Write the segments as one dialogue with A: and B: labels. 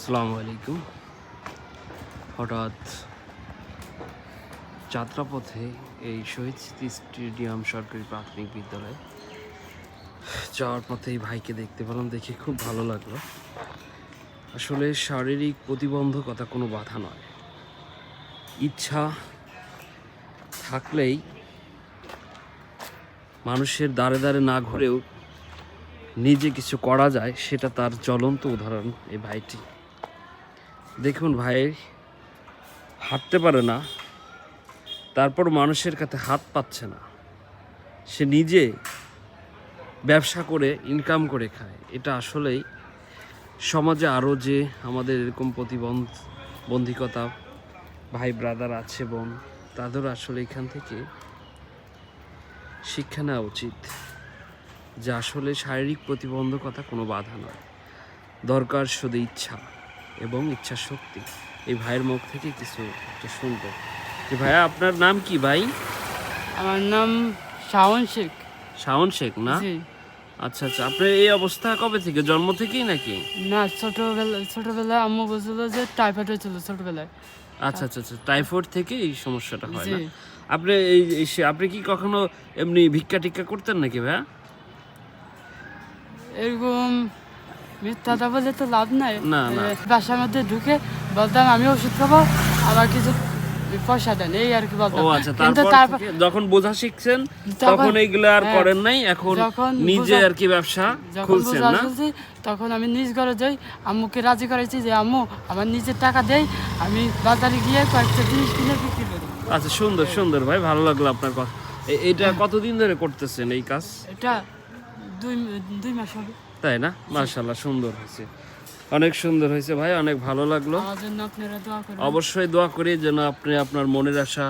A: আসসালামু আলাইকুম। হঠাৎ যাত্রাপথে এই শহীদ স্মৃতি স্টেডিয়াম সরকারি প্রাথমিক বিদ্যালয়ে যাওয়ার পথে এই ভাইকে দেখতে পেলাম, দেখে খুব ভালো লাগলো। আসলে শারীরিক প্রতিবন্ধকতা কোনো বাধা নয়, ইচ্ছা থাকলেই মানুষের দ্বারে দ্বারে না ঘুরেও নিজে কিছু করা যায়, সেটা তার জ্বলন্ত উদাহরণ এই ভাইটি। দেখুন, ভাই হাঁটতে পারে না, তারপর মানুষের কাছে হাত পাচ্ছে না, সে নিজে ব্যবসা করে ইনকাম করে খায়। এটা আসলেই সমাজে আরও যে আমাদের এরকম প্রতিবন্ধকতা ভাই ব্রাদার আছে, বোন, তাদের আসলে এখান থেকে শিক্ষা নেওয়া উচিত যে আসলে শারীরিক প্রতিবন্ধকতা কোনো বাধা নয়, দরকার শুধু ইচ্ছা এবং ইচ্ছা শক্তি। এই ভাইয়ের মুখ থেকে কিছু একটা শুনবো। যে ভাইয়া, আপনার নাম কি ভাই?
B: আমার নাম শাওন শেখ।
A: শাওন শেখ না?
B: জি।
A: আচ্ছা আচ্ছা, আপনার এই অবস্থা কবে থেকে, জন্ম থেকেই নাকি?
B: না, ছোটবেলায় আম্মু বলছিল যে টাইফয়েড হয়েছিল ছোটবেলায়।
A: আচ্ছা আচ্ছা আচ্ছা, টাইফয়েড থেকে এই সমস্যাটা হয় না?
B: জি।
A: আপনি আপনি কি কখনো এমনি ভিক্ষা টিক্ষা করতেন নাকি ভাইয়া?
B: এরকম মিথ্যাটা বলে তো লাভ নাই।
A: না, না।
B: বাসার মধ্যে ঢুকে বলতাম আমি ওষুধ খাবো, আমার কিছু পয়সা দেন, এই আর কি বলতাম।
A: ও আচ্ছা,
B: কিন্তু
A: তারপর থেকে যখন বোঝা শিখছেন তখন এইগুলো আর
B: হ্যাঁ,
A: করেন নাই, এখন
B: যখন
A: নিজে
B: বোঝা-
A: আর কি ব্যবসা
B: যখন
A: খুলছেন
B: বোঝা
A: না?
B: আসছে, তখন আমি নিজ ঘরে যাই, আম্মুকে রাজি করাইছি যে আম্মু আমার নিজের টাকা দেই, আমি বাজারে গিয়ে কয়েকটা জিনিস কিনে বিক্রি করি।
A: আচ্ছা, সুন্দর সুন্দর ভাই, ভালো লাগলো আপনার কথা। এটা কতদিন ধরে করতেছেন এই কাজ?
B: এটা দুই মাস হবে।
A: তাই না? মাশাআল্লাহ, সুন্দর হয়েছে, অনেক সুন্দর হয়েছে ভাই, অনেক ভালো লাগলো।
B: আমার জন্য আপনারা দোয়া করবেন।
A: অবশ্যই দোয়া করি যেন আপনি আপনার মনের আশা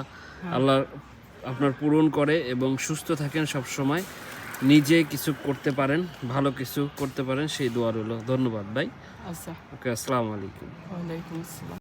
A: আল্লাহ আপনার পূরণ করে এবং সুস্থ থাকেন সব সময়, নিজে কিছু করতে পারেন, ভালো কিছু করতে পারেন, সেই দোয়া রইল। ধন্যবাদ ভাই।
B: আচ্ছা,
A: ওকে, আসসালামু আলাইকুম।
B: ওয়ালাইকুম আসসালাম।